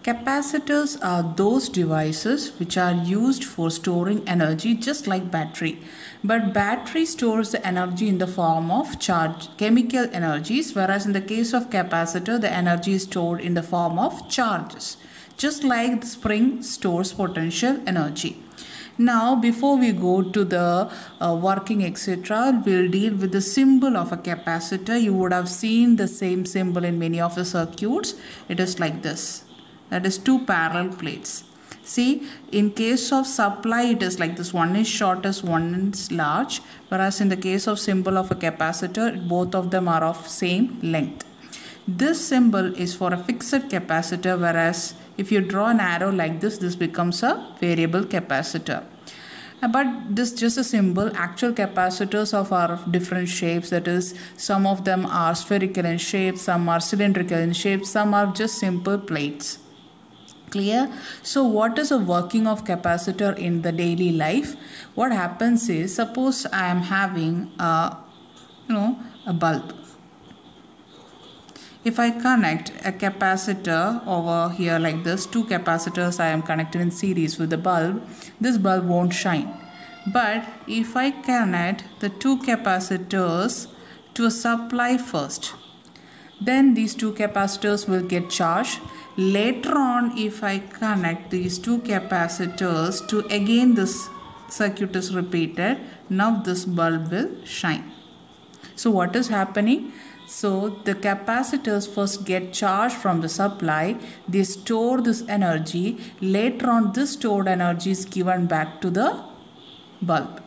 Capacitors are those devices which are used for storing energy just like battery. But battery stores the energy in the form of charge, chemical energies, whereas in the case of capacitor, the energy is stored in the form of charges. Just like the spring stores potential energy. Now, before we go to the working etc., we'll deal with the symbol of a capacitor. You would have seen the same symbol in many of the circuits. It is like this. That is two parallel plates. See, in case of supply, it is like this. One is short as one is large. Whereas in the case of symbol of a capacitor, both of them are of same length. This symbol is for a fixed capacitor, whereas if you draw an arrow like this becomes a variable capacitor. But this is just a symbol. Actual capacitors are of different shapes. That is, some of them are spherical in shape, some are cylindrical in shape, some are just simple plates. Clear? So what is a working of capacitor in the daily life? What happens is, suppose I am having a bulb. If I connect a capacitor over here like this, two capacitors I am connected in series with the bulb, this bulb won't shine. But if I connect the two capacitors to a supply first, then these two capacitors will get charged. Later on, if I connect these two capacitors to again this circuit is repeated, now this bulb will shine. So what is happening? So the capacitors first get charged from the supply, they store this energy, later on this stored energy is given back to the bulb.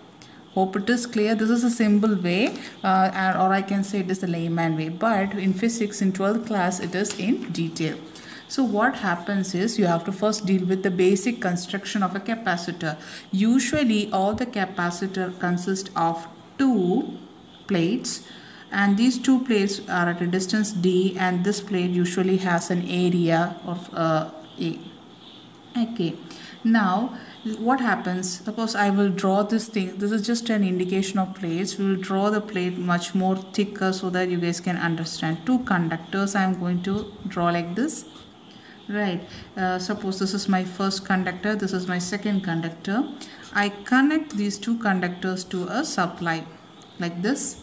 Hope it is clear. This is a simple way or I can say it is a layman way, but in physics in 12th class it is in detail. So what happens is, you have to first deal with the basic construction of a capacitor. Usually all the capacitor consist of two plates, and these two plates are at a distance d, and this plate usually has an area of a. Okay. Now what happens, suppose I will draw this thing. This is just an indication of plates. We will draw the plate much more thicker so that you guys can understand. Two conductors I am going to draw like this. Right. Suppose this is my first conductor, this is my second conductor. I connect these two conductors to a supply like this.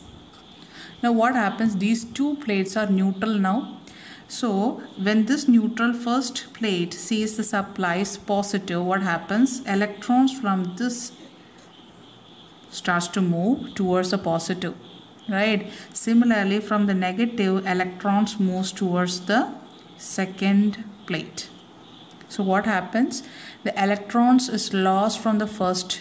Now what happens, these two plates are neutral now. So when this neutral first plate sees the supply is positive, what happens, electrons from this starts to move towards the positive, right? Similarly, from the negative, electrons moves towards the second plate. So what happens, the electrons is lost from the first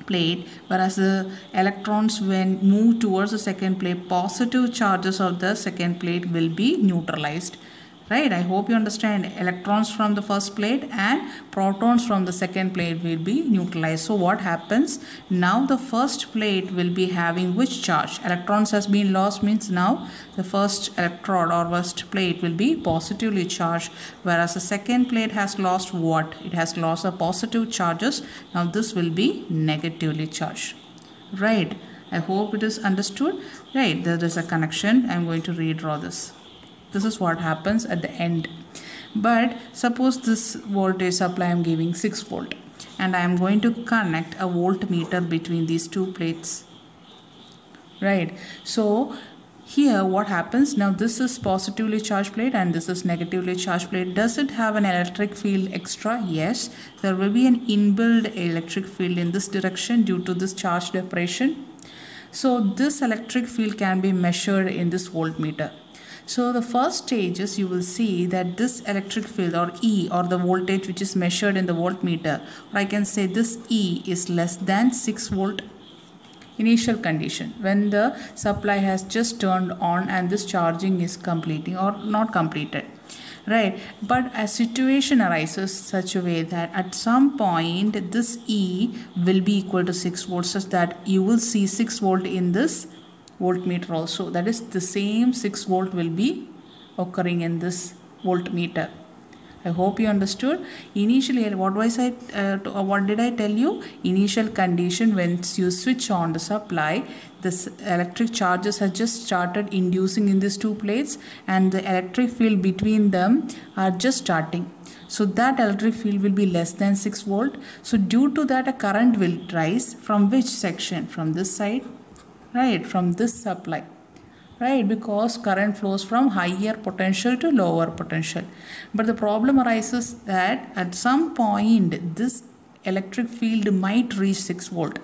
plate, whereas the electrons when move towards the second plate, positive charges of the second plate will be neutralized. Right? I hope you understand. Electrons from the first plate and protons from the second plate will be neutralized. So what happens? Now the first plate will be having which charge? Electrons has been lost, means now the first electrode or first plate will be positively charged, whereas the second plate has lost what? It has lost the positive charges. Now this will be negatively charged. Right? I hope it is understood. Right? There is a connection. I am going to redraw this. This is what happens at the end. But suppose this voltage supply I am giving 6 volt, and I am going to connect a voltmeter between these two plates. Right. So here what happens, now this is positively charged plate and this is negatively charged plate. Does it have an electric field extra? Yes. There will be an inbuilt electric field in this direction due to this charge separation. So this electric field can be measured in this voltmeter. So the first stage is, you will see that this electric field or E, or the voltage which is measured in the voltmeter, or I can say this E is less than 6 volt. Initial condition, when the supply has just turned on and this charging is completing or not completed. Right, but a situation arises such a way that at some point this E will be equal to 6 volts, such that you will see 6 volt in this voltmeter also. That is, the same 6 volt will be occurring in this voltmeter. I hope you understood. Initially, what did I tell you? Initial condition, when you switch on the supply, this electric charges have just started inducing in these two plates, and the electric field between them are just starting. So that electric field will be less than 6 volt. So due to that, a current will rise from which section? From this side, right? From this supply. Right, because current flows from higher potential to lower potential. But the problem arises that at some point this electric field might reach 6 volt.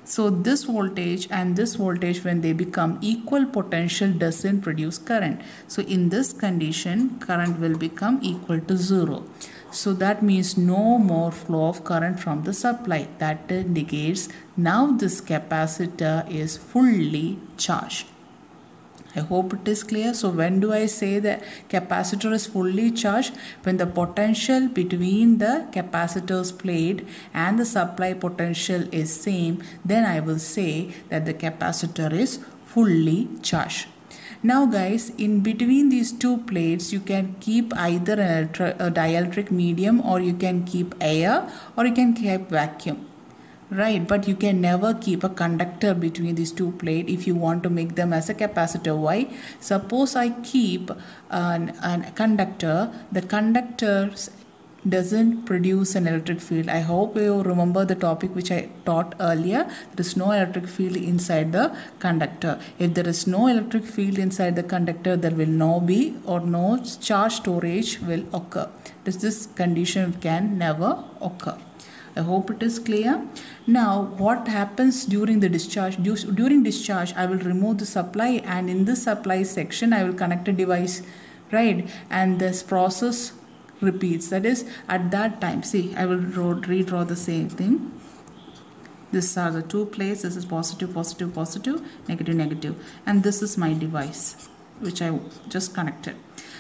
So this voltage and this voltage, when they become equal potential, doesn't produce current. So in this condition, current will become equal to 0. So that means no more flow of current from the supply. That indicates now this capacitor is fully charged. I hope it is clear. So when do I say the capacitor is fully charged? When the potential between the capacitor's plate and the supply potential is same, then I will say that the capacitor is fully charged. Now guys, in between these two plates, you can keep either a dielectric medium, or you can keep air, or you can keep vacuum. Right, but you can never keep a conductor between these two plates if you want to make them as a capacitor. Why? Suppose I keep a conductor, the conductor doesn't produce an electric field. I hope you remember the topic which I taught earlier. There is no electric field inside the conductor. If there is no electric field inside the conductor, there will no charge storage will occur. This condition can never occur. I hope it is clear. Now, what happens during the discharge? During discharge, I will remove the supply, and in this supply section, I will connect a device, right? And this process repeats. That is, at that time, see, I will redraw the same thing. These are the two plates. This is positive, positive, positive, negative, negative. And this is my device, which I just connected.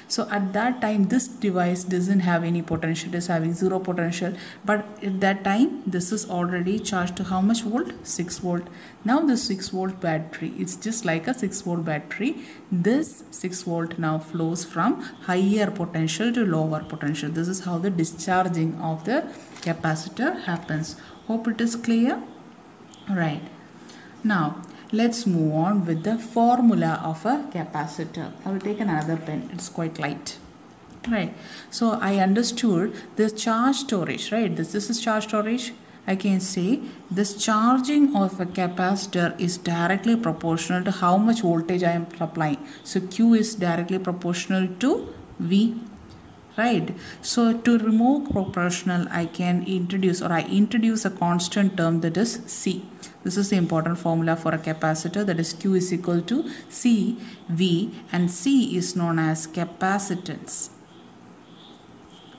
So at that time, this device doesn't have any potential. It is having 0 potential. But at that time, this is already charged to how much volt? 6 volt. Now the 6 volt battery, it's just like a 6 volt battery. This 6 volt now flows from higher potential to lower potential. This is how the discharging of the capacitor happens. Hope it is clear. Right. Now, let's move on with the formula of a capacitor. I will take another pen. It's quite light. Right. So I understood this charge storage. Right. This is charge storage. I can say this charging of a capacitor is directly proportional to how much voltage I am applying. So Q is directly proportional to V. Right. So to remove proportional, I can introduce a constant term, that is C. This is the important formula for a capacitor, that is Q is equal to C V, and C is known as capacitance.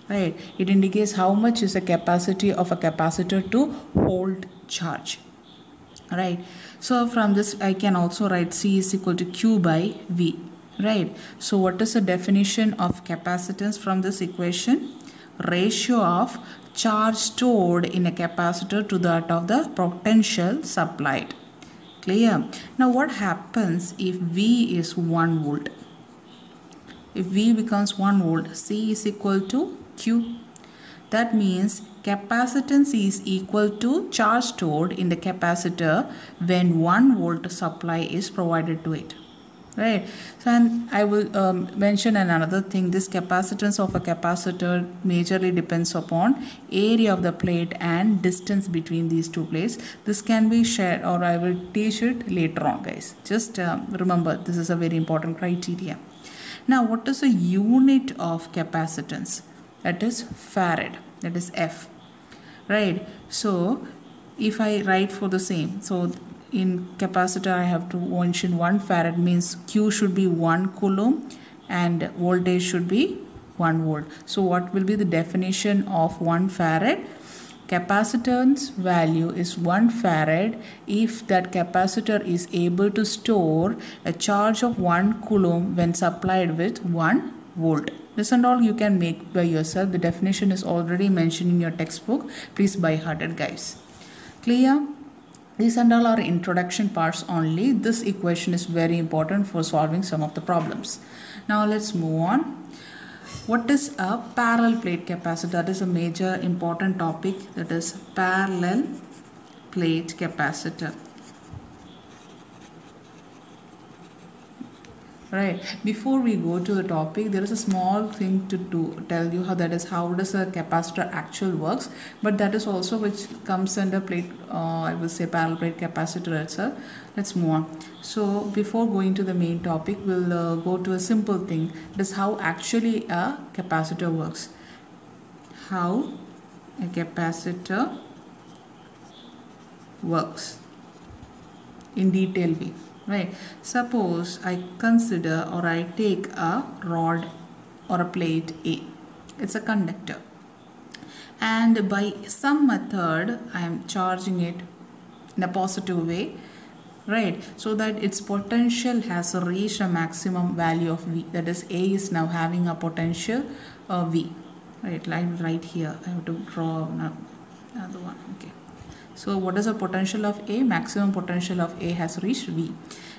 Right. It indicates how much is the capacity of a capacitor to hold charge. Right. So from this I can also write C is equal to Q by V. Right. So what is the definition of capacitance from this equation? Ratio of charge stored in a capacitor to that of the potential supplied. Clear? Now what happens if V is 1 volt? If V becomes 1 volt, C is equal to Q. That means capacitance is equal to charge stored in the capacitor when 1 volt supply is provided to it. Right. So, and I will mention another thing. This capacitance of a capacitor majorly depends upon area of the plate and distance between these two plates. This can be shared, or I will teach it later on, guys. Just remember, this is a very important criteria. Now, what is a unit of capacitance? That is farad. That is F. Right. So if I write for the same, so in capacitor I have to mention 1 farad, means Q should be 1 coulomb and voltage should be 1 volt. So what will be the definition of 1 farad? Capacitance value is 1 farad if that capacitor is able to store a charge of 1 coulomb when supplied with 1 volt. This and all you can make by yourself. The definition is already mentioned in your textbook. Please by heart it, guys. Clear? These and all are introduction parts only. This equation is very important for solving some of the problems. Now let's move on. What is a parallel plate capacitor? That is a major important topic. That is parallel plate capacitor. Right. Before we go to the topic, there is a small thing to tell you how does a capacitor actually works. But that is also which comes under plate. I will say parallel plate capacitor itself. Let's move on. So before going to the main topic, we'll go to a simple thing. That is how actually a capacitor works. How a capacitor works in detail way. Right. Suppose I consider or I take a rod or a plate A. It's a conductor. And by some method I am charging it in a positive way. Right. So that its potential has reached a maximum value of V. That is A is now having a potential V. Right. Like right here. I have to draw another one. Okay. So what is the potential of A? Maximum potential of A has reached V.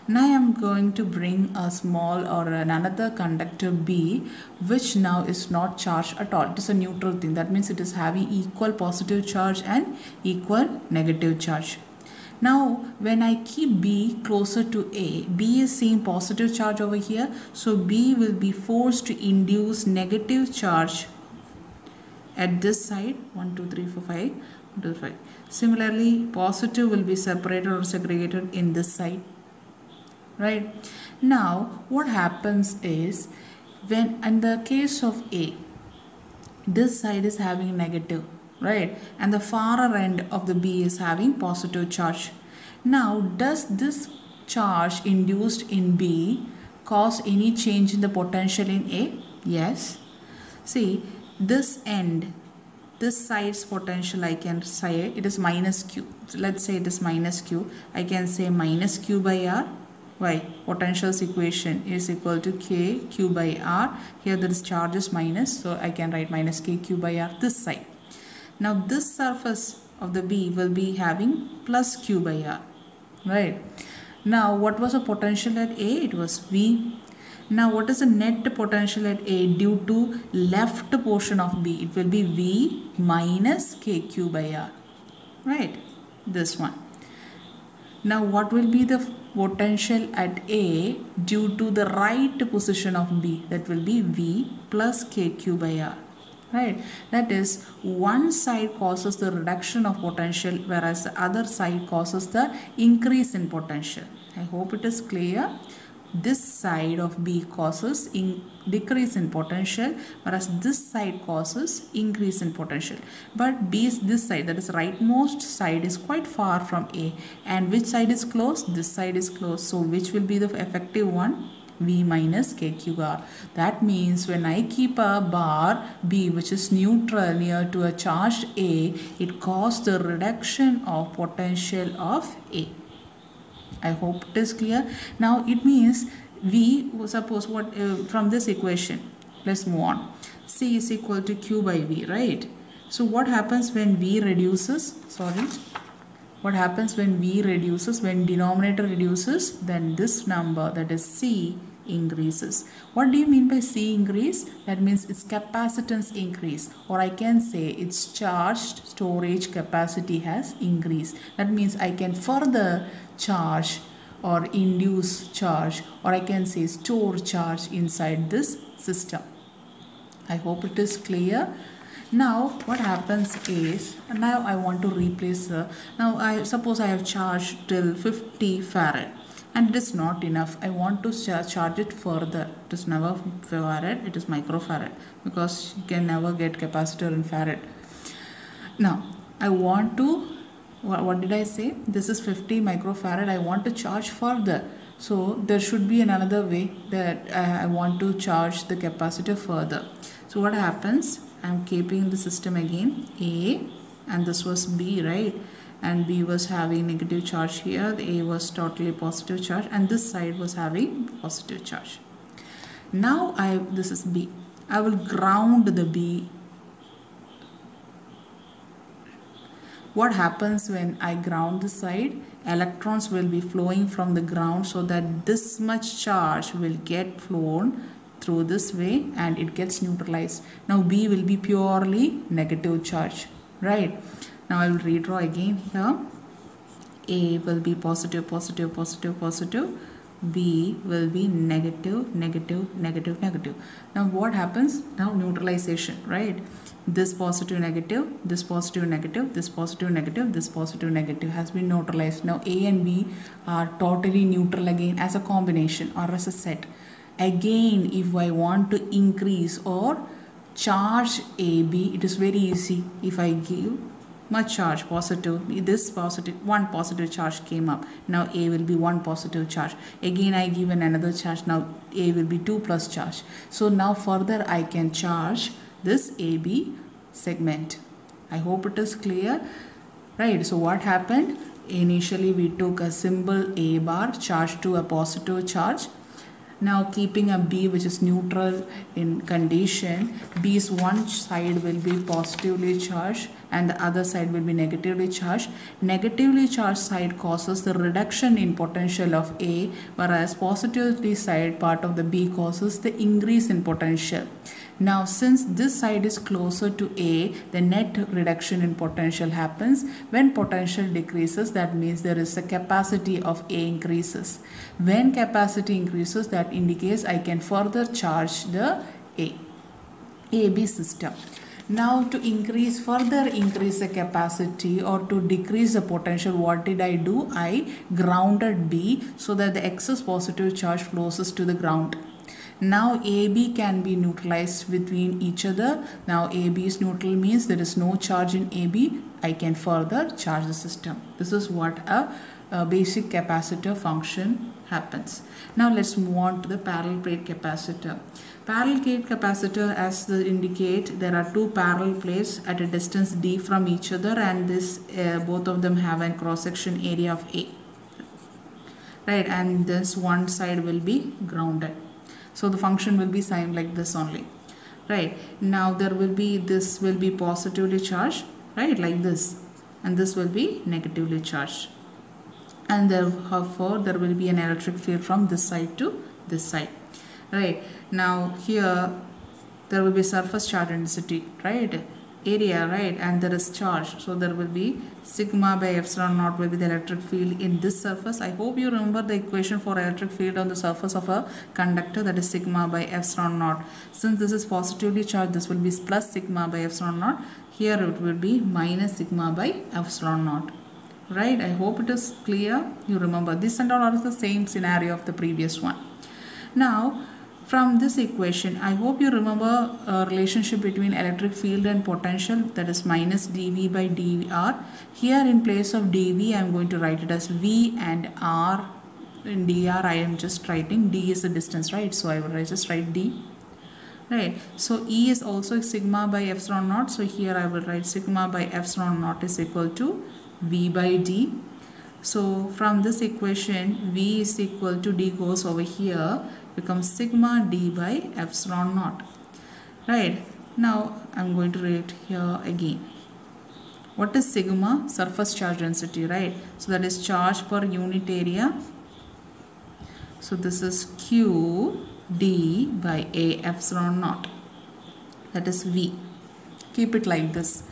Now I am going to bring a small or another conductor B, which now is not charged at all. It is a neutral thing. That means it is having equal positive charge and equal negative charge. Now when I keep B closer to A, B is seeing positive charge over here. So B will be forced to induce negative charge at this side. 1, 2, 3, 4, 5. 1, 2, 5. Similarly, positive will be separated or segregated in this side. Right. Now, what happens is, when in the case of A, this side is having negative, right? And the far end of the B is having positive charge. Now, does this charge induced in B cause any change in the potential in A? Yes. See, this end, this side's potential, I can say it is minus Q. So let's say it is minus Q. I can say minus Q by R. Why? Potential's equation is equal to K Q by R. Here there is charge is minus, so I can write minus K Q by R this side. Now this surface of the B will be having plus Q by R. Right. Now what was the potential at A? It was V. Now what is the net potential at A due to left portion of B? It will be V minus KQ by R. Right. This one. Now what will be the potential at A due to the right position of B? That will be V plus KQ by R. Right. That is, one side causes the reduction of potential, whereas the other side causes the increase in potential. I hope it is clear. This side of B causes decrease in potential, whereas this side causes increase in potential. But this side, that is rightmost side, is quite far from A. And which side is close? This side is close. So which will be the effective one? V minus KQR. That means when I keep a bar B which is neutral near to a charged A, it causes the reduction of potential of A. I hope it is clear. Now it means V, suppose what from this equation, let's move on. C is equal to Q by V, right? So what happens when V reduces? What happens when V reduces? When denominator reduces, then this number, that is C, increases. What do you mean by C increase? That means its capacitance increase, or I can say its charged storage capacity has increased. That means I can further charge or induce charge, or I can say store charge inside this system. I hope it is clear. Now what happens is, now I want to replace now I suppose I have charged till 50 farad and it is not enough. I want to charge it further. It is never farad, it is microfarad, because you can never get capacitor in farad. Now I want to, what did I say? This is 50 microfarad. I want to charge further. So there should be another way that I want to charge the capacitor further. So what happens? I am keeping the system again A, and this was B, right? And B was having negative charge here. The A was totally positive charge, and this side was having positive charge. Now this is B. I will ground the B. What happens when I ground the side? Electrons will be flowing from the ground, so that this much charge will get flown through this way and it gets neutralized. Now B will be purely negative charge, right? Now I will redraw again here. A will be positive, positive, positive, positive. B will be negative, negative, negative, negative. Now what happens? Now neutralization, right? This positive, negative, this positive, negative, this positive, negative, this positive, negative has been neutralized. Now A and B are totally neutral again as a combination or as a set. Again, if I want to increase or charge AB, it is very easy. If I give my charge positive, this positive, one positive charge came up. Now A will be one positive charge. Again I give another charge. Now A will be 2 plus charge. So now further I can charge this AB segment. I hope it is clear, right? So what happened? Initially we took a symbol A bar charged to a positive charge. Now keeping a B which is neutral in condition, B's one side will be positively charged and the other side will be negatively charged. Negatively charged side causes the reduction in potential of A, whereas positively side part of the B causes the increase in potential. Now since this side is closer to A, the net reduction in potential happens. When potential decreases, that means there is a capacity of A increases. When capacity increases, that indicates I can further charge the AB system. Now to further increase the capacity or to decrease the potential, what did I do? I grounded B so that the excess positive charge flows to the ground. Now AB can be neutralized between each other. Now AB is neutral means there is no charge in AB. I can further charge the system. This is what a basic capacitor function happens. Now let's move on to the parallel plate capacitor. Parallel plate capacitor, as they indicate, there are two parallel plates at a distance d from each other, and this both of them have a cross section area of A, right? And this one side will be grounded. So the function will be same like this only, right? Now there will be, this will be positively charged, right, like this, and this will be negatively charged, and therefore there will be an electric field from this side to this side, right? Now here there will be surface charge density, right, area, right, and there is charge, so there will be sigma by epsilon naught will be the electric field in this surface. I hope you remember the equation for electric field on the surface of a conductor, that is sigma by epsilon naught. Since this is positively charged, this will be plus sigma by epsilon naught. Here it will be minus sigma by epsilon naught, right? I hope it is clear. You remember this and all are the same scenario of the previous one. Now from this equation, I hope you remember a relationship between electric field and potential, that is minus dV by dr. Here in place of dV, I am going to write it as V, and R in dr I am just writing, d is the distance, right? So I will just write d, right? So E is also sigma by epsilon naught. So here I will write sigma by epsilon naught is equal to V by d. So from this equation, V is equal to d goes over here, becomes sigma d by epsilon naught, right? Now I'm going to write here again. What is sigma? Surface charge density, right? So that is charge per unit area. So this is Q d by A epsilon naught, that is V. Keep it like this.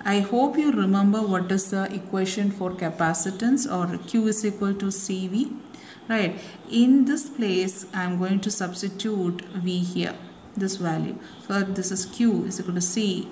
I hope you remember what is the equation for capacitance, or Q is equal to CV, right? In this place I am going to substitute V here, this value. So this is Q is equal to C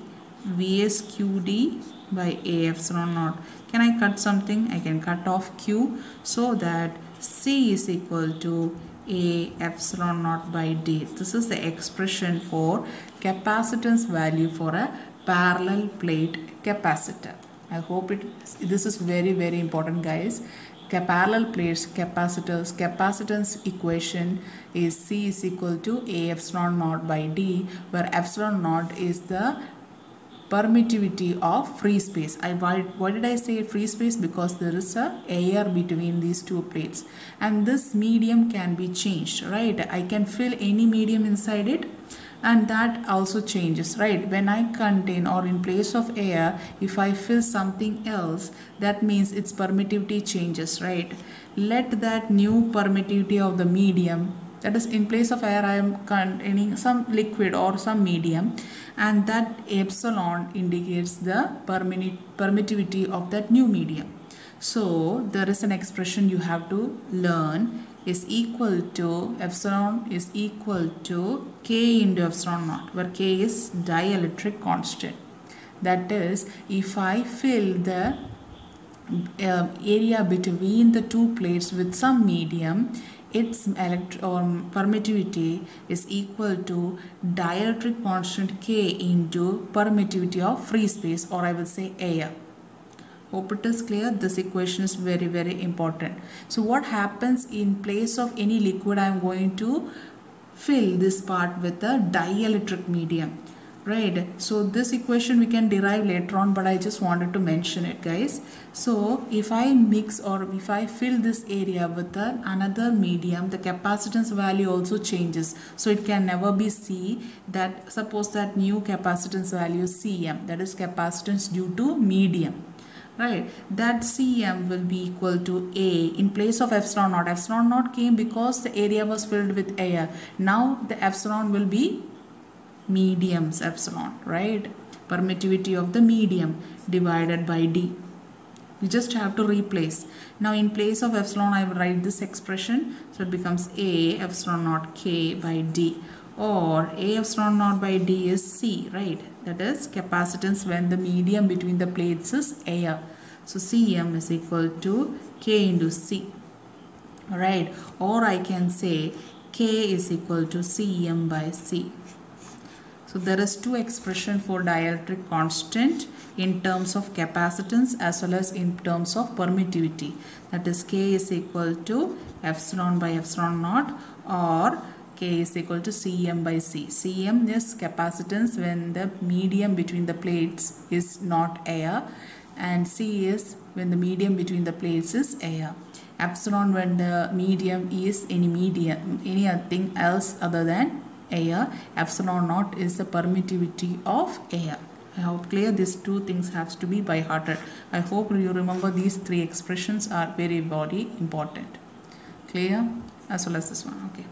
Vs QD by A epsilon naught. Can I cut something? I can cut off Q, so that C is equal to A epsilon naught by D. This is the expression for capacitance value for a parallel plate capacitor. I hope this is very, very important, guys. Parallel plates capacitors, capacitance equation is C is equal to A epsilon naught by D, where epsilon naught is the permittivity of free space. Why did I say free space? Because there is a air between these two plates, and this medium can be changed, right? I can fill any medium inside it, and that also changes, right? When I contain, or in place of air, if I fill something else, that means its permittivity changes, right? Let that new permittivity of the medium That is, in place of air I am containing some liquid or some medium, and that epsilon indicates the permittivity of that new medium. So there is an expression you have to learn, is equal to, epsilon is equal to K into epsilon naught, where K is dielectric constant. That is, if I fill the area between the two plates with some medium, its permittivity is equal to dielectric constant K into permittivity of free space, or I will say air. Hope it is clear. This equation is very, very important. So what happens in place of any liquid, I am going to fill this part with a dielectric medium, right? So this equation we can derive later on, but I just wanted to mention it, guys. So if I mix or if I fill this area with another medium, the capacitance value also changes. So it can never be C. That suppose that new capacitance value is Cm, that is capacitance due to medium. Right, that Cm will be equal to A in place of epsilon naught. Epsilon naught came because the area was filled with air. Now the epsilon will be medium's epsilon, right? Permittivity of the medium divided by D. You just have to replace. Now in place of epsilon I will write this expression. So it becomes A epsilon naught K by D, or A epsilon naught by D is C, right? That is capacitance when the medium between the plates is air. So Cm is equal to K into C, right? Or I can say K is equal to Cm by C. So there is two expression for dielectric constant in terms of capacitance as well as in terms of permittivity. That is, K is equal to epsilon by epsilon naught, or K is equal to Cm by C. Cm is capacitance when the medium between the plates is not air, and C is when the medium between the plates is air. Epsilon when the medium is anything else other than air. Epsilon naught is the permittivity of air. I hope clear. These two things has to be by hearted. I hope you remember these three expressions are very important. Clear? As well as this one. Okay.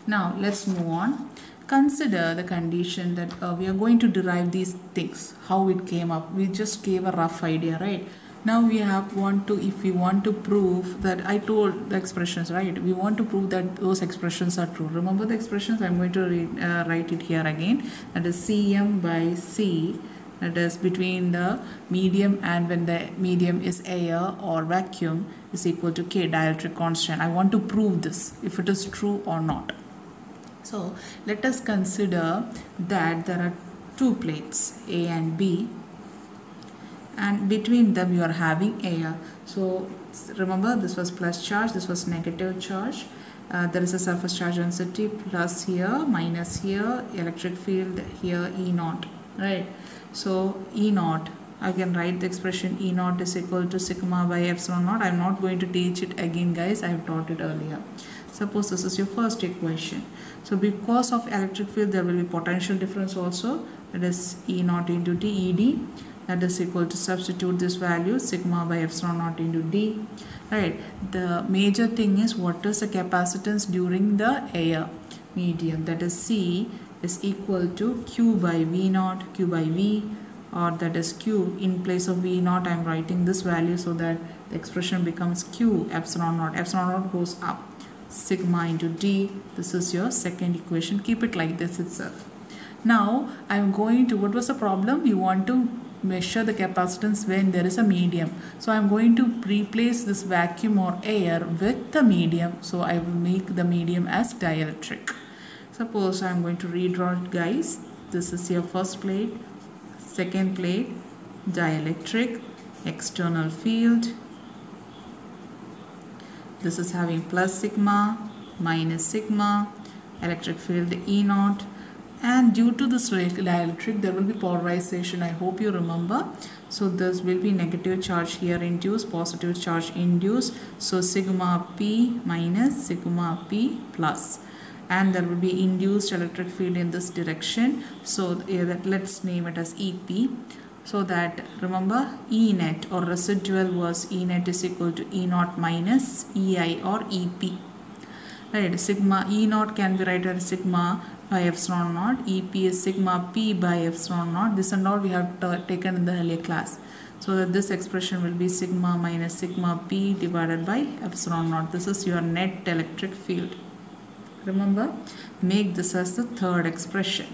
Now let's move on. Consider the condition that we are going to derive these things. How it came up. We just gave a rough idea, right? Now we have if we want to prove that, I told the expressions, right? We want to prove that those expressions are true. Remember the expressions? I'm going to write it here again. That is Cm by C. That is between the medium and when the medium is air or vacuum is equal to K dielectric constant. I want to prove this, if it is true or not. So let us consider that there are two plates, A and B, and between them you are having air. So remember, this was plus charge, this was negative charge. There is a surface charge density, plus here, minus here, electric field here, E naught, right? So E naught, I can write the expression E naught is equal to sigma by epsilon naught. I am not going to teach it again, guys. I have taught it earlier. Suppose this is your first equation. So because of electric field, there will be potential difference also. That is E naught into D, ED. That is equal to, substitute this value, sigma by epsilon naught into D. Right. The major thing is, what is the capacitance during the air medium? That is C is equal to Q by V naught, Q by V, or that is Q. In place of V naught, I am writing this value so that the expression becomes Q epsilon naught. Epsilon naught goes up. Sigma into D. This is your second equation. Keep it like this itself. Now I am going to, what was the problem? You want to measure the capacitance when there is a medium. So I am going to replace this vacuum or air with the medium. So I will make the medium as dielectric. Suppose I am going to redraw it, guys. This is your first plate, second plate, dielectric, external field. This is having plus sigma, minus sigma, electric field E naught. And due to this dielectric, there will be polarization. I hope you remember. So this will be negative charge here induced, positive charge induced. So sigma P minus sigma P plus. And there will be induced electric field in this direction. So let's name it as EP. So that, remember, E net or residual was E net is equal to E naught minus EI or EP. right? Sigma E naught can be written as sigma by epsilon naught, EP is sigma P by epsilon naught. This and all we have taken in the earlier class. So that this expression will be sigma minus sigma P divided by epsilon naught. This is your net electric field. Remember, make this as the third expression.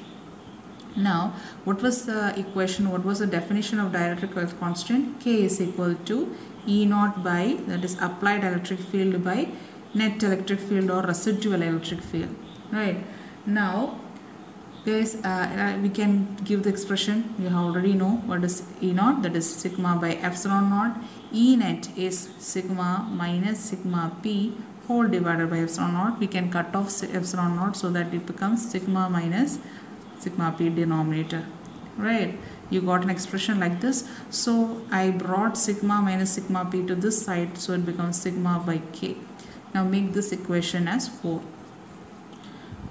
Now, what was the equation? What was the definition of dielectric constant? K is equal to E naught by, that is applied electric field, by net electric field or residual electric field. Right. Now, guys, we can give the expression. You already know what is E naught, that is sigma by epsilon naught. E net is sigma minus sigma P whole divided by epsilon naught. We can cut off epsilon naught so that it becomes sigma minus sigma P denominator. Right. You got an expression like this. So I brought sigma minus sigma P to this side, so it becomes sigma by K. Now make this equation as 4.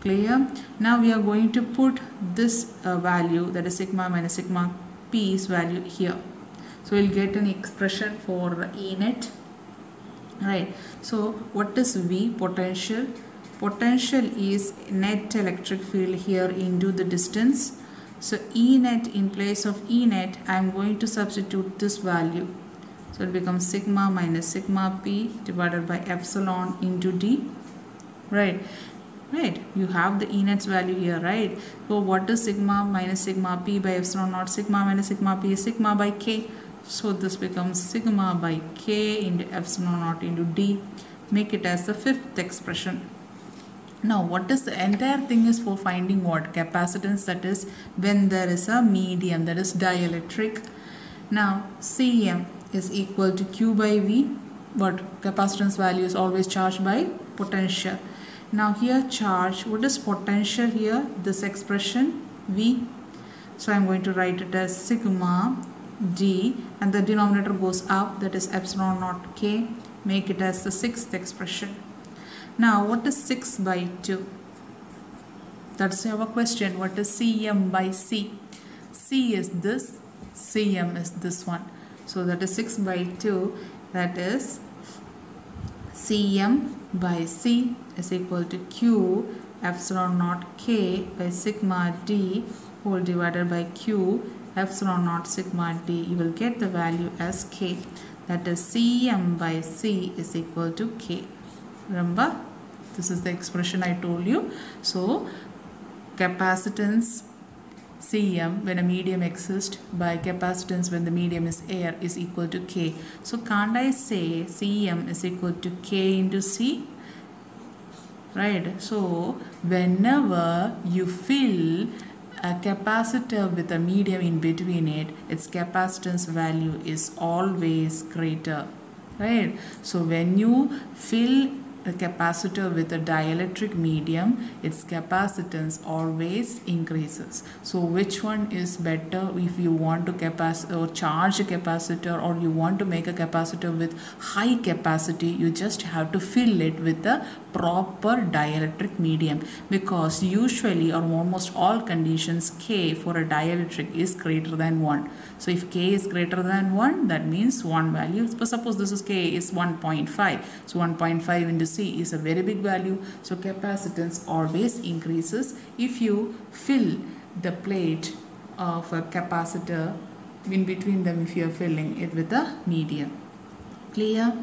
Clear? Now we are going to put this value, that is sigma minus sigma P's value here. So we'll get an expression for E net. Right. So what is V? Potential. Potential is net electric field here into the distance. So E net, in place of E net, I am going to substitute this value. So it becomes sigma minus sigma P divided by epsilon into D. Right. Right. You have the E net's value here, right? So what is sigma minus sigma P by epsilon naught? Sigma minus sigma P is sigma by K. So this becomes sigma by K into epsilon naught into D. Make it as the fifth expression. Now what is the entire thing is for finding what? Capacitance, that is when there is a medium, that is dielectric. Now Cm is equal to Q by V, but capacitance value is always charged by potential. Now here charge, what is potential here? This expression V. So I am going to write it as sigma D and the denominator goes up, that is epsilon naught K. Make it as the sixth expression. Now what is 6 by 2? That's our question. What is Cm by C? C is this, Cm is this one. So that is 6 by 2, that is Cm by C is equal to Q epsilon naught K by sigma D whole divided by Q epsilon naught sigma D. You will get the value as K. That is Cm by C is equal to K. Remember, this is the expression I told you. So capacitance Cm when a medium exists by capacitance when the medium is air is equal to K. So can't I say Cm is equal to K into C? Right. So whenever you fill a capacitor with a medium in between it, its capacitance value is always greater. Right. So when you fill a capacitor with a dielectric medium, its capacitance always increases. So which one is better if you want to charge a capacitor, or you want to make a capacitor with high capacity? You just have to fill it with the proper dielectric medium, because usually or almost all conditions K for a dielectric is greater than 1. So if K is greater than 1, that means one value. Suppose this is K is 1.5. So 1.5 into C is a very big value. So capacitance always increases if you fill the plate of a capacitor in between them, if you are filling it with a medium. Clear?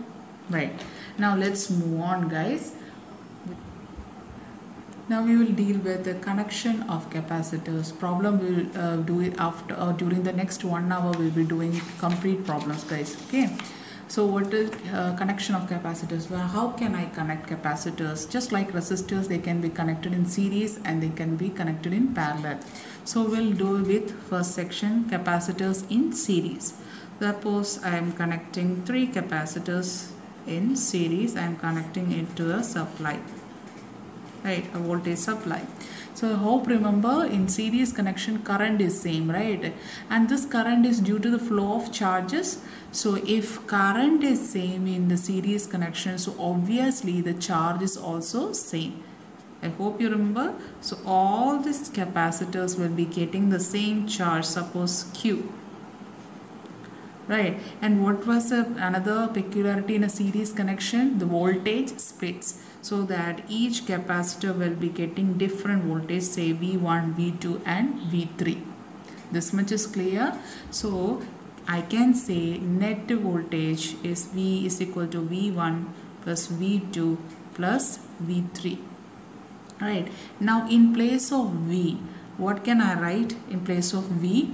Right. Now let's move on, guys. Now we will deal with the connection of capacitors. Problem we will do it after during the next 1 hour. We will be doing complete problems, guys. Okay. So what is connection of capacitors? Well, how can I connect capacitors? Just like resistors, they can be connected in series and they can be connected in parallel. So we'll do with first section, capacitors in series. Suppose I am connecting 3 capacitors in series. I am connecting it to a supply. Right, a voltage supply. So I hope remember in series connection current is same, right? And this current is due to the flow of charges. So if current is same in the series connection, so obviously the charge is also same. I hope you remember. So all these capacitors will be getting the same charge, suppose Q. Right, and what was another peculiarity in a series connection? The voltage splits. so that each capacitor will be getting different voltage, say V1, V2 and V3. This much is clear. So I can say net voltage is V is equal to V1 plus V2 plus V3. Right. Now in place of V, what can I write in place of V?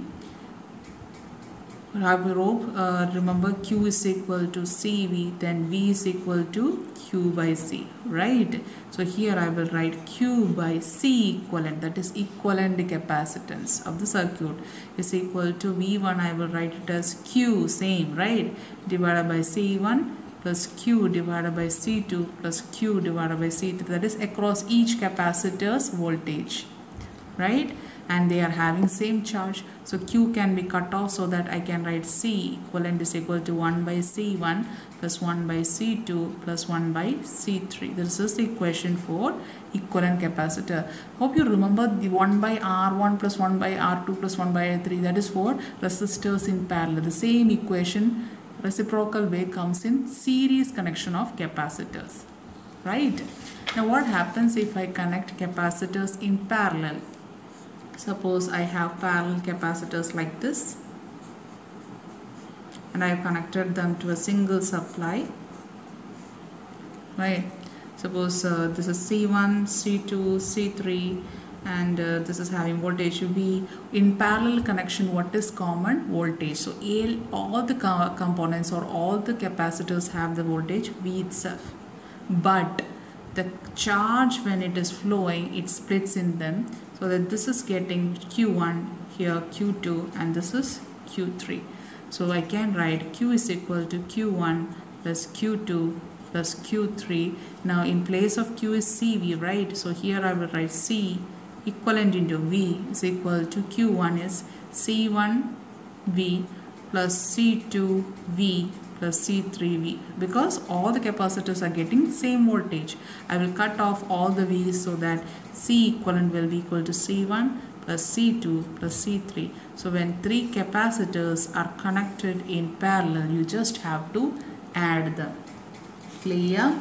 Remember Q is equal to CV, then V is equal to Q by C, right? So here I will write Q by C equivalent, that is equivalent capacitance of the circuit, is equal to V1, I will write it as Q, same, right? Divided by C1 plus Q divided by C2 plus Q divided by C3, that is across each capacitor's voltage, right? And they are having same charge, so Q can be cut off, so that I can write C equivalent is equal to 1 by C1 plus 1 by C2 plus 1 by C3. This is the equation for equivalent capacitor. Hope you remember the 1 by R1 plus 1 by R2 plus 1 by R3, that is for resistors in parallel. The same equation reciprocal way comes in series connection of capacitors, right? Now what happens if I connect capacitors in parallel? Suppose I have parallel capacitors like this, and I have connected them to a single supply, right? Suppose this is C1, C2, C3, and this is having voltage V. In parallel connection, what is common? Voltage. So all the components or all the capacitors have the voltage V itself, but the charge when it is flowing, it splits in them, so that this is getting Q1 here, Q2, and this is Q3. So I can write Q is equal to Q1 plus Q2 plus Q3. Now in place of Q is CV, right? So here I will write C equivalent into V is equal to Q1 is C1V plus C2V plus C3V, because all the capacitors are getting same voltage. I will cut off all the V's, so that C equivalent will be equal to C1 plus C2 plus C3. So when three capacitors are connected in parallel, you just have to add them. Clear?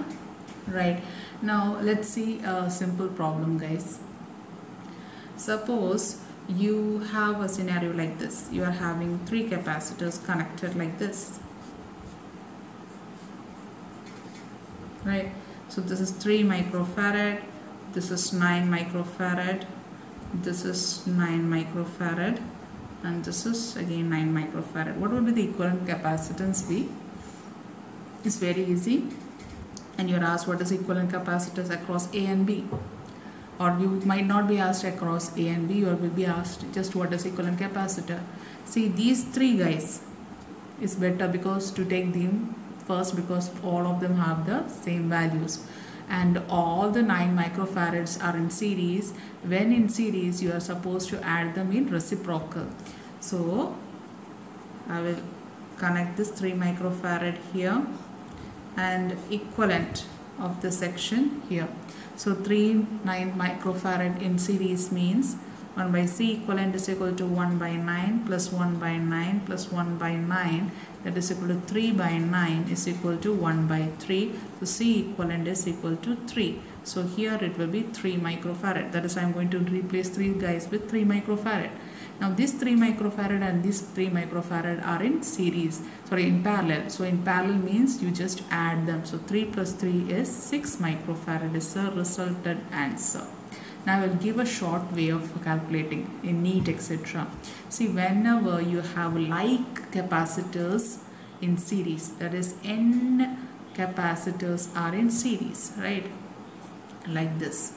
Right. Now let's see a simple problem, guys. Suppose you have a scenario like this. You are having three capacitors connected like this, right? So this is 3 microfarad, this is 9 microfarad, this is 9 microfarad, and this is again 9 microfarad. What would be the equivalent capacitance be? It's very easy, and you're asked what is equivalent capacitance across A and B, or you might not be asked across A and B, or will be asked just what is equivalent capacitor. See, these three guys is better because to take them first, because all of them have the same values, and all the 9 microfarads are in series. When in series, you are supposed to add them in reciprocal. So I will connect this 3 microfarad here and equivalent of the section here. So 3 9 microfarad in series means 1 by C equivalent is equal to 1 by 9 plus 1 by 9 plus 1 by 9, that is equal to 3 by 9 is equal to 1 by 3. So C equivalent is equal to 3. So here it will be 3 microfarad. That is, I am going to replace 3 guys with 3 microfarad. Now this 3 microfarad and this 3 microfarad are in series, in parallel. So in parallel means you just add them. So 3 plus 3 is 6 microfarad is the resultant answer. Now I will give a short way of calculating in NEET, etc. See, whenever you have like capacitors in series, that is n capacitors are in series, right? Like this.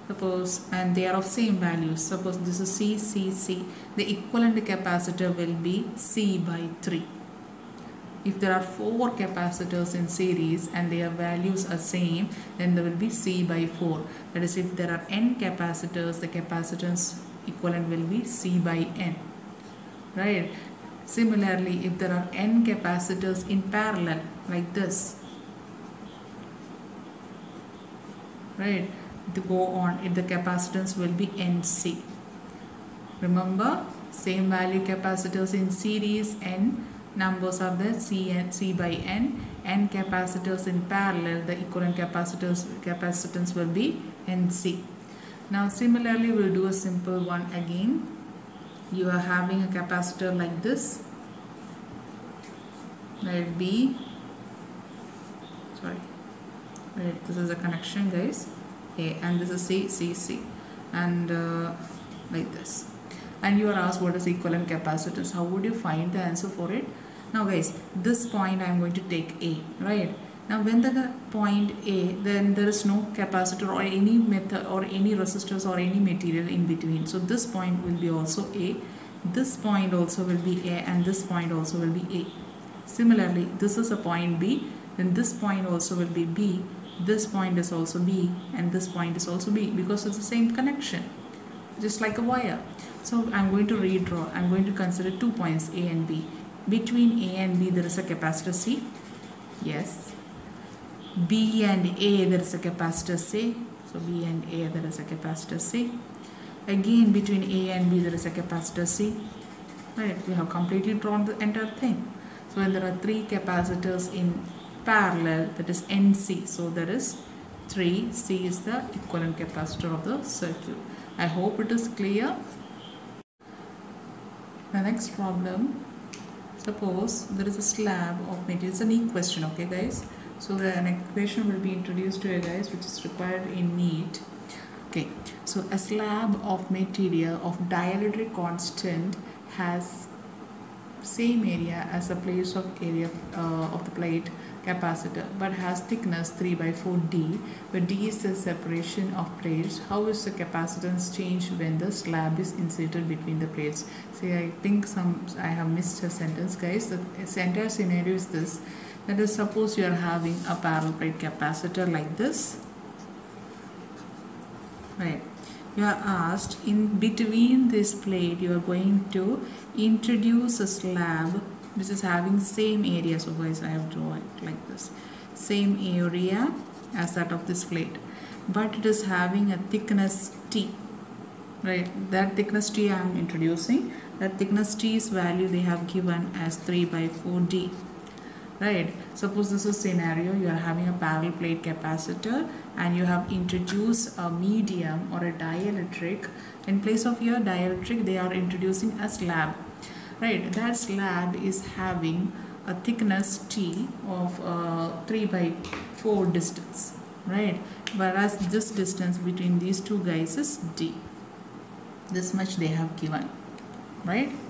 Suppose, and they are of same values. Suppose this is C, C, C. The equivalent capacitor will be C by 3. If there are 4 capacitors in series and their values are same, then there will be C by 4. That is, if there are n capacitors, the capacitance equivalent will be C by n. Right? Similarly, if there are n capacitors in parallel, like this, right, to go on, if the capacitance will be NC. Remember, same value capacitors in series, n numbers are there, C by n. n capacitors in parallel, the equivalent capacitance will be Nc. Now similarly, we'll do a simple one again. You are having a capacitor like this. Let it be, sorry, wait, this is a connection guys, A, and this is C, and like this. And you are asked what is equivalent capacitance. How would you find the answer for it? Now guys, this point I am going to take A, right? Now when the point A, then there is no capacitor or any method or any resistors or any material in between. So this point will be also A, this point also will be A, and this point also will be A. Similarly, this is a point B, then this point also will be B, this point is also B, and this point is also B, because it's the same connection, just like a wire. So I'm going to redraw. I'm going to consider 2 points A and B. Between A and B there is a capacitor C. Yes. B and A there is a capacitor C. So B and A there is a capacitor C. Again between A and B there is a capacitor C. Right. We have completely drawn the entire thing. So when there are 3 capacitors in parallel, that is Nc. So there is 3. C is the equivalent capacitor of the circuit. I hope it is clear. The next problem, suppose there is a slab of material. It's a NEET question, okay guys? So an equation will be introduced to you guys which is required in NEET. Okay, so a slab of material of dielectric constant has same area as the place of area of the plate capacitor, but has thickness 3/4D, where D is the separation of plates. How is the capacitance changed when the slab is inserted between the plates? See, I think I have missed a sentence guys. The entire scenario is this. That is, suppose you are having a parallel plate capacitor like this, right? You are asked, in between this plate you are going to introduce a slab which is having same area. So guys, I have drawn it like this, same area as that of this plate, but it is having a thickness T, right? That thickness T I am introducing. That thickness T's value they have given as 3/4D. Right, suppose this is a scenario. You are having a parallel plate capacitor and you have introduced a medium or a dielectric. In place of your dielectric they are introducing a slab, right? That slab is having a thickness T of 3/4 distance, right? Whereas this distance between these two guys is D. This much they have given, right?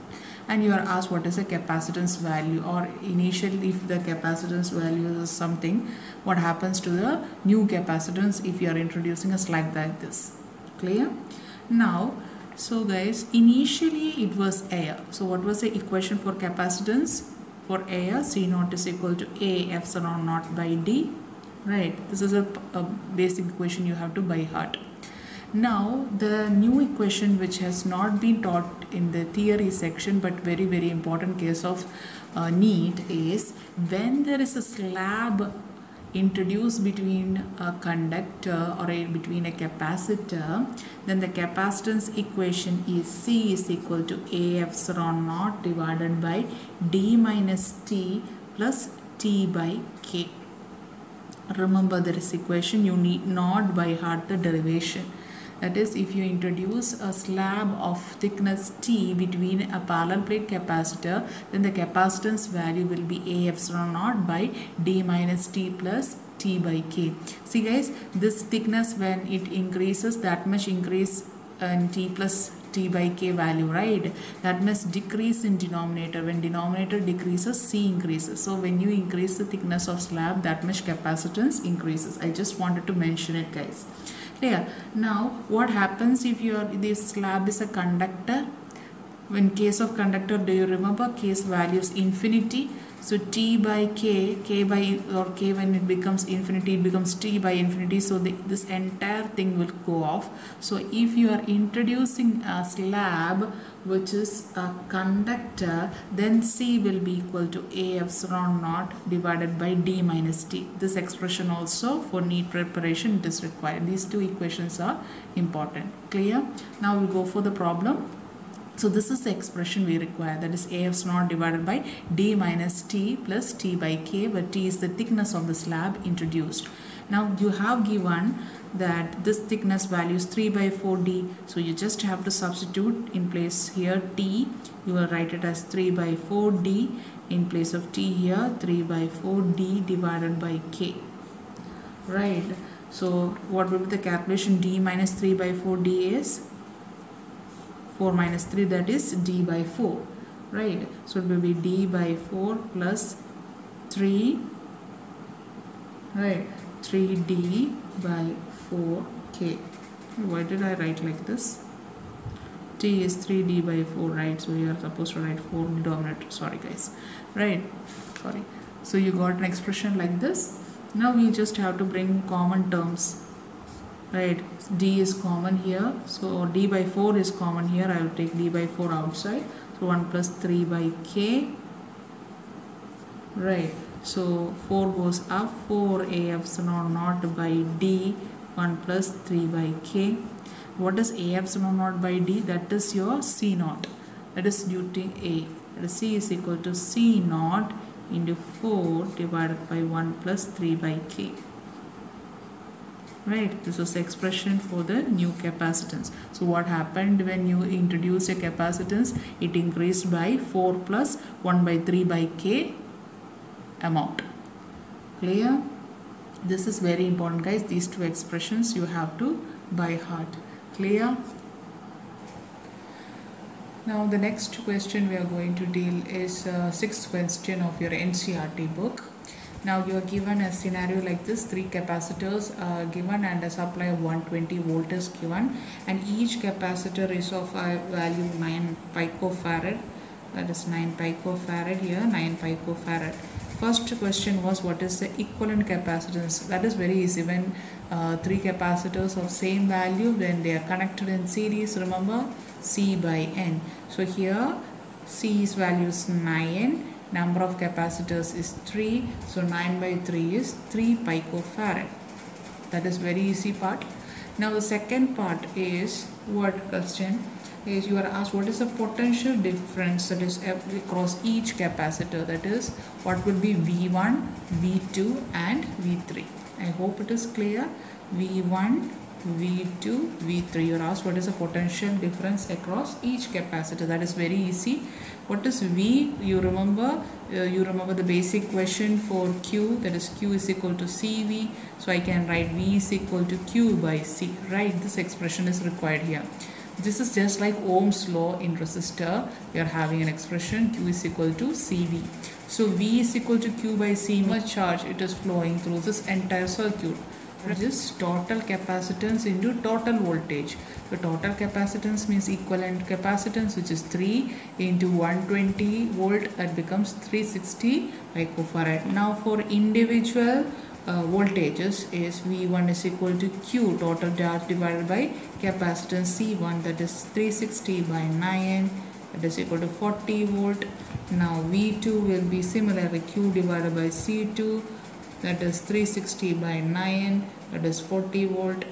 And you are asked what is the capacitance value, or initially if the capacitance value is something, what happens to the new capacitance if you are introducing a slab like this. Clear? Now, so guys, initially it was air. So what was the equation for capacitance? For air, C naught is equal to A epsilon naught by D. Right, this is a basic equation you have to by heart. Now the new equation which has not been taught in the theory section but very important case of NEET is, when there is a slab introduced between a conductor or between a capacitor, then the capacitance equation is C is equal to A epsilon naught divided by D minus T plus T by K. Remember this equation, you need not by heart the derivation. That is, if you introduce a slab of thickness T between a parallel plate capacitor, then the capacitance value will be A epsilon naught by D minus T plus T by K. See guys, this thickness when it increases, that much increase in T plus T by K value, right? That must decrease in denominator. When denominator decreases, C increases. So when you increase the thickness of slab, that much capacitance increases. I just wanted to mention it guys. Clear? Now what happens if this slab is a conductor? In case of conductor, do you remember case value is infinity? So T by K, K when it becomes infinity, it becomes T by infinity. So this entire thing will go off. So if you are introducing a slab which is a conductor, then C will be equal to A epsilon naught divided by D minus T. This expression also for NEET preparation it is required. These two equations are important. Clear? Now we'll go for the problem. So this is the expression we require, that is AF naught divided by D minus T plus T by K, where T is the thickness of the slab introduced. Now you have given that this thickness value is 3 by 4D, so you just have to substitute in place here T, you will write it as 3 by 4D, in place of T here 3 by 4D divided by K, right? So what will be the calculation? D minus 3 by 4D is 4 minus 3, that is D by 4, right? So it will be D by 4 plus 3, right, 3D by 4K. Why did I write like this? T is 3D by 4, right? So you are supposed to write 4 denominator. Sorry guys, right? Sorry. So you got an expression like this. Now we just have to bring common terms, right? D is common here, so D by 4 is common here. I will take D by 4 outside, so 1 plus 3 by K, right? So 4 goes up, 4 AF epsilon naught by D, 1 plus 3 by K. What is AF epsilon naught by D? That is your C naught, that is due to A. That is C is equal to C naught into 4 divided by 1 plus 3 by K. Right, this was the expression for the new capacitance. So what happened when you introduce a capacitance? It increased by 4 plus 1 by 3 by K amount. Clear? This is very important guys. These two expressions you have to by heart. Clear? Now the next question we are going to deal is sixth question of your NCERT book. Now you are given a scenario like this, 3 capacitors are given and a supply of 120 volt is given, and each capacitor is of a value 9 picofarad, that is 9 picofarad here, 9 picofarad. First question was what is the equivalent capacitance? That is very easy. When 3 capacitors of same value, when they are connected in series, remember C by N. So here C's value is 9, number of capacitors is 3, so 9 by 3 is 3 picofarad. That is very easy part. Now the second part is, what question is, you are asked what is the potential difference that is across each capacitor, that is what will be V1, V2 and V3. I hope it is clear. V1, V2, V3. You are asked what is the potential difference across each capacitor. That is very easy. What is V? You remember the basic question for Q, that is Q is equal to CV. So I can write V is equal to Q by C, right? This expression is required here. This is just like Ohm's law in resistor. We are having an expression Q is equal to CV. So V is equal to Q by C. Much charge it is flowing through this entire circuit. This total capacitance into total voltage. So total capacitance means equivalent capacitance, which is 3 into 120 volt, that becomes 360 picofarad. Now for individual voltages is V1 is equal to Q, total charge divided by capacitance C1, that is 360 by 9, that is equal to 40 volt. Now V2 will be similarly Q divided by C2, that is 360 by 9, that is 40 volt.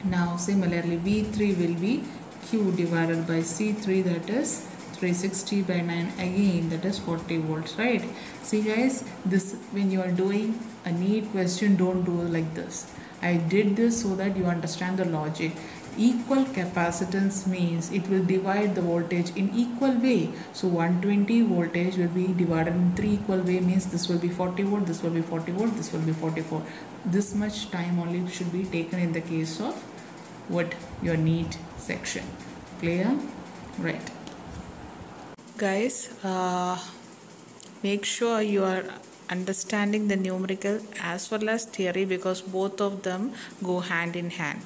Now similarly V3 will be Q divided by C3, that is 360 by 9, again that is 40 volts, right? See guys, this when you are doing a neat question, don't do like this. I did this so that you understand the logic. Equal capacitance means it will divide the voltage in equal way. So 120 voltage will be divided in 3 equal way, means this will be 40 volt, this will be 40 volt, this will be 44. This much time only should be taken in the case of what your neat section. Clear? Right. Guys, make sure you are understanding the numerical as well as theory, because both of them go hand in hand,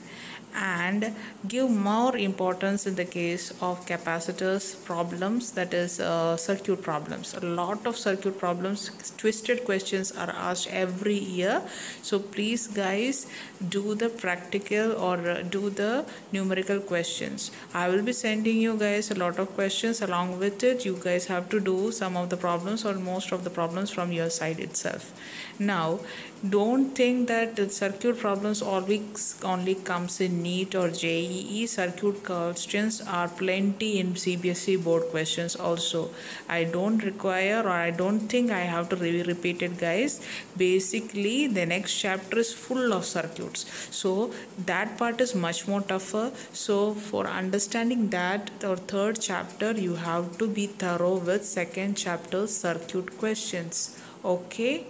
and give more importance in the case of capacitors problems, that is circuit problems. A lot of circuit problems, twisted questions are asked every year. So please guys, do the practical or do the numerical questions. I will be sending you guys a lot of questions. Along with it, you guys have to do some of the problems or most of the problems from your side itself. Now don't think that the circuit problems always only comes in NEET or JEE. Circuit questions are plenty in CBSE board questions also. I don't require, or I don't think I have to repeat it, guys. Basically the next chapter is full of circuits, so that part is much more tougher. So for understanding that, the third chapter, you have to be thorough with second chapter circuit questions. Okay,